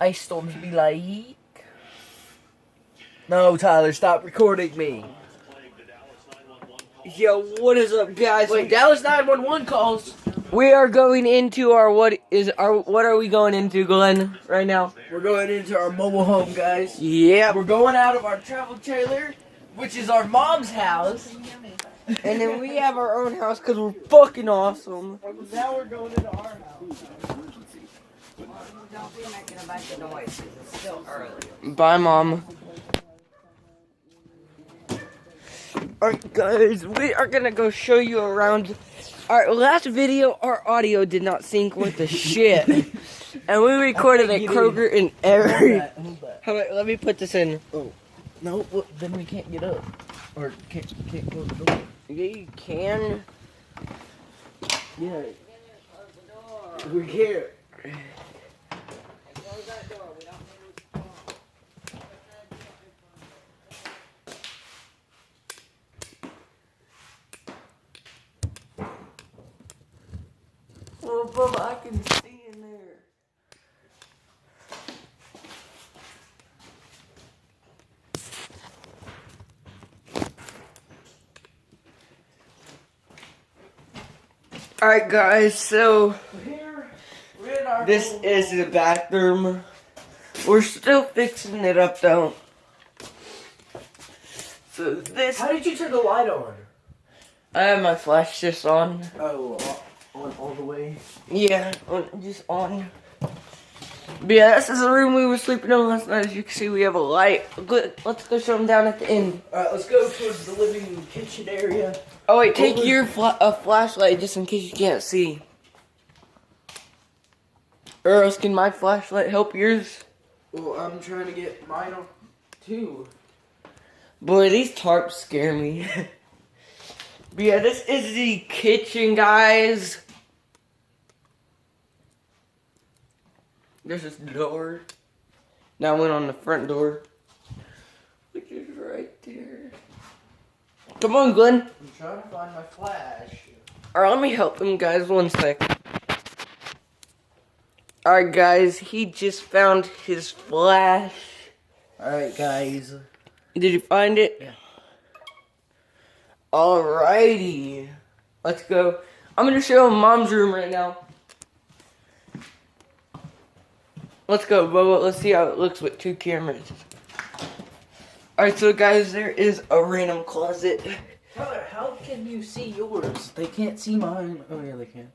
ice storms be like. No, Tyler, stop recording me. Yo, what is up, guys? Wait, Dallas 911 calls. We are going into what are we going into, Glenn, right now? We're going into our mobile home, guys. Yep. We're going out of our travel trailer, which is our mom's house. And then we have our own house because we're fucking awesome. Now we're going into our house. Don't be making a bunch of noises. It's still early. Bye, Mom. Alright, guys, we are gonna go show you around. Our last video, our audio did not sync with the shit. And we recorded at Kroger and every. Hold that. How about, let me put this in. Oh, no, well, then we can't get up. Or can't close the door. Yeah, you can. Yeah. We're here. Close that door. We don't need to. Well, Bubba, I can see in there. Alright, guys, so We're in our this home. is the bathroom. We're still fixing it up, though. So this, How did you turn the light on? I have my flash just on. Oh, on all the way. Yeah, just on. But yeah, this is the room we were sleeping in last night. As you can see, we have a light. Let's go show them down at the end. Alright, let's go towards the living kitchen area. Oh wait, take your flashlight just in case you can't see. Or else can my flashlight help yours? Well, I'm trying to get mine on too. Boy, these tarps scare me. But yeah, this is the kitchen, guys. There's this door. Now I went on the front door, which is right there. Come on, Glenn. I'm trying to find my flash. Alright, let me help him, guys. 1 sec. Alright, guys. He just found his flash. Alright, guys. Did you find it? Yeah. Alrighty. Let's go. I'm going to show him Mom's room right now. Let's go, Bubba. Let's see how it looks with 2 cameras. Alright, so guys, there is a random closet. Tyler, how can you see yours? They can't see mine. Oh, yeah, they can.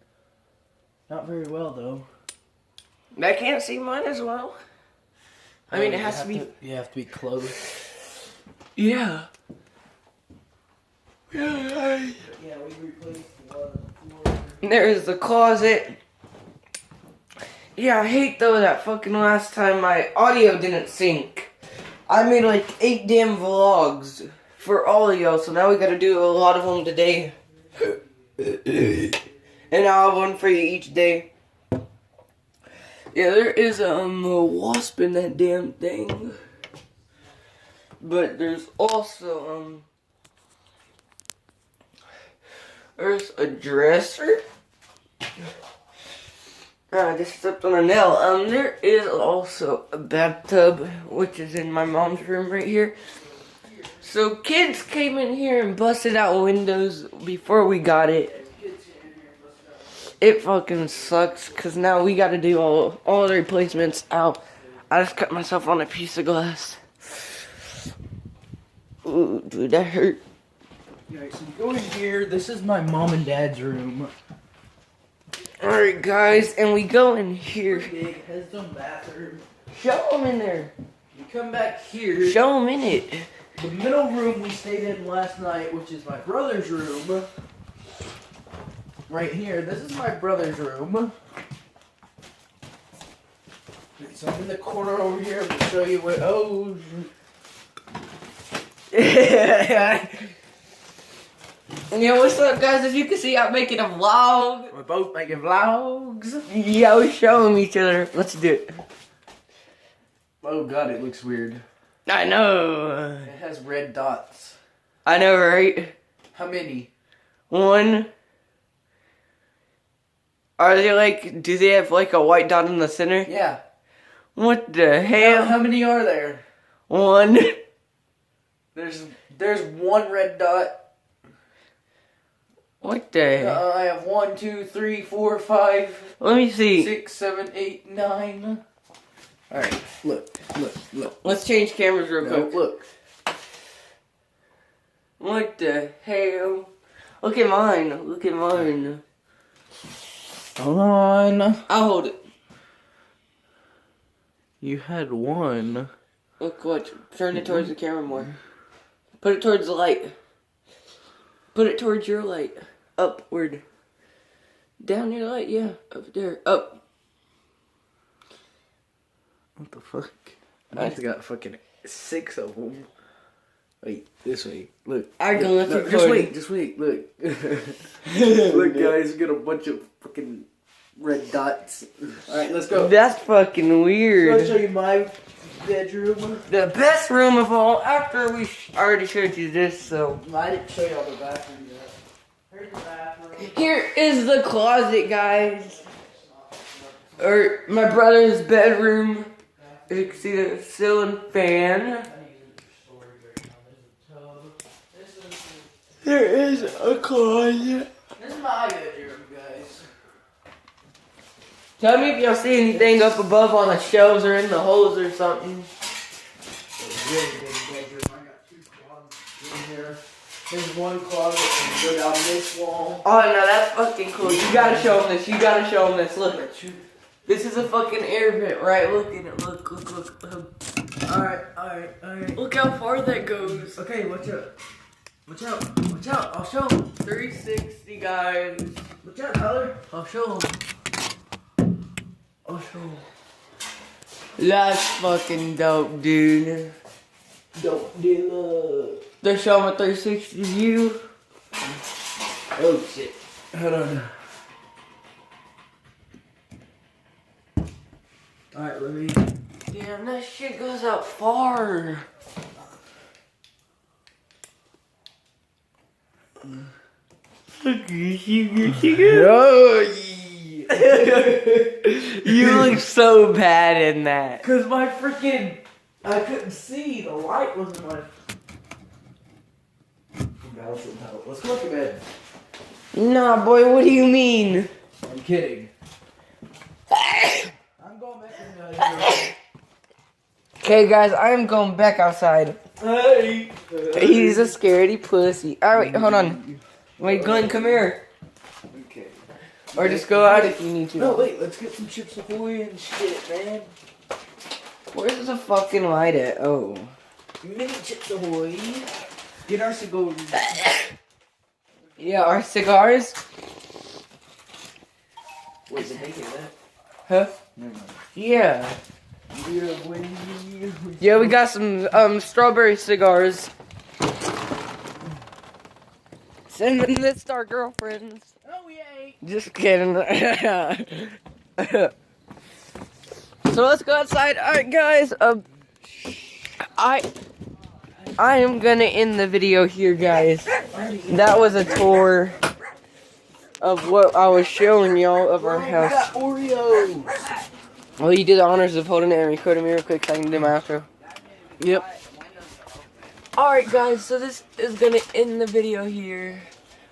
Not very well, though. I can't see mine as well. I mean, it has to be... You have to be close. Yeah. Yeah, we replaced the floor. There is the closet. Yeah, I hate though that fucking last time my audio didn't sync. I made like 8 damn vlogs for all of y'all, so now we gotta do a lot of them today. And I'll have one for you each day. Yeah, there is a wasp in that damn thing. But there's also there's a dresser. I just stepped on a nail. There is also a bathtub, which is in my mom's room right here. So kids came in here and busted out windows before we got it. It fucking sucks, because now we got to do all the replacements out. I just cut myself on a piece of glass. Ooh, dude, that hurt. Alright, so you go in here. This is my mom and dad's room. Alright, guys, and we go in here. Big, has its own bathroom. Show them in there. You come back here. Show them in it. The middle room we stayed in last night, which is my brother's room. Right here. This is my brother's room. So I'm in the corner over here. I'm going to show you what... Oh... And yeah, what's up, guys? As you can see, I'm making a vlog. We're both making vlogs. Yeah, we're showing each other. Let's do it. Oh god, it looks weird. I know. It has red dots. I know, right? How many? 1. Are they like, do they have like a white dot in the center? Yeah. What the How, hell? how many are there? One. There's one red dot. What the hell? I have 1, 2, 3, 4, 5, Let me see. 6, 7, 8, 9. Alright, look. Let's change cameras real No, quick. look. What the hell? Look at mine. Look at mine. Hold on. I'll hold it. You had one. Look what? Turn it towards the camera more. Put it towards the light. Put it towards your light. Upward. Down your light, yeah. Up there. Up. What the fuck? I've got fucking 6 of them. Wait, this way. Look. I can let you just wait. Look. Look, guys, got a bunch of fucking red dots. Alright, let's go. That's fucking I'll weird. show you my bedroom. The best room of all. After we already showed you this, so. I didn't show you all the bathroom yet. Here's the bathroom. Here is the closet, guys. Or my brother's bedroom. You can see the ceiling fan. There is a closet. This is my bedroom, guys. Tell me if y'all see anything up above on the shelves or in the holes or something. It's a really big bedroom. I got 2 closets in here. There's one closet and go down this wall. Oh, no, that's fucking cool. You gotta show them this. You gotta show them this. Look. This is a fucking air vent, right? Look at it. Look. Alright. Look how far that goes. Okay, watch out. I'll show him. 360, guys. Watch out, Tyler. I'll show him. That's fucking dope, dude. Don't do They're showing a 360 view. Oh shit. Hold on. Alright, let me. Damn, that shit goes out far. Look at you. Oh, yeah. You look so bad in that. Cause my freaking. I couldn't see. The light was in my. Let's go to bed. Nah, boy, what do you mean? I'm kidding. I'm going back in the Okay, guys, I am going back outside. Hey. He's a scaredy pussy. Alright, hold on. Wait, Glenn, come here. Okay. Or just go out if you need to. No, wait, let's get some Chips Ahoy and shit, man. Where's the fucking light at? Oh. Mini Chips Ahoy. Get our cigars. Yeah, our cigars. Wait, did they get that? Huh? Never mind. Yeah. Yeah, we got some strawberry cigars. Send them this to our girlfriends. Oh, yay. Just kidding. So let's go outside. Alright, guys. I am gonna end the video here, guys. That was a tour of what I was showing y'all of our We house. got Oreos. Well, you did the honors of holding it and recording me real quick so I can do my outro. Yep. Alright, guys, so this is gonna end the video here.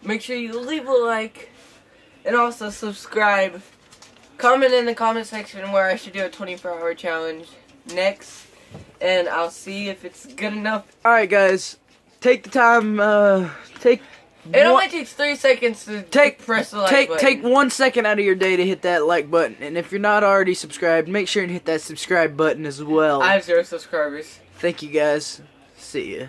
Make sure you leave a like and also subscribe. Comment in the comment section where I should do a 24-hour challenge next, and I'll see if it's good enough. Alright, guys. Take the time, It only takes 3 seconds to press the like button. Take 1 second out of your day to hit that like button. And if you're not already subscribed, make sure and hit that subscribe button as well. I have 0 subscribers. Thank you, guys. See ya.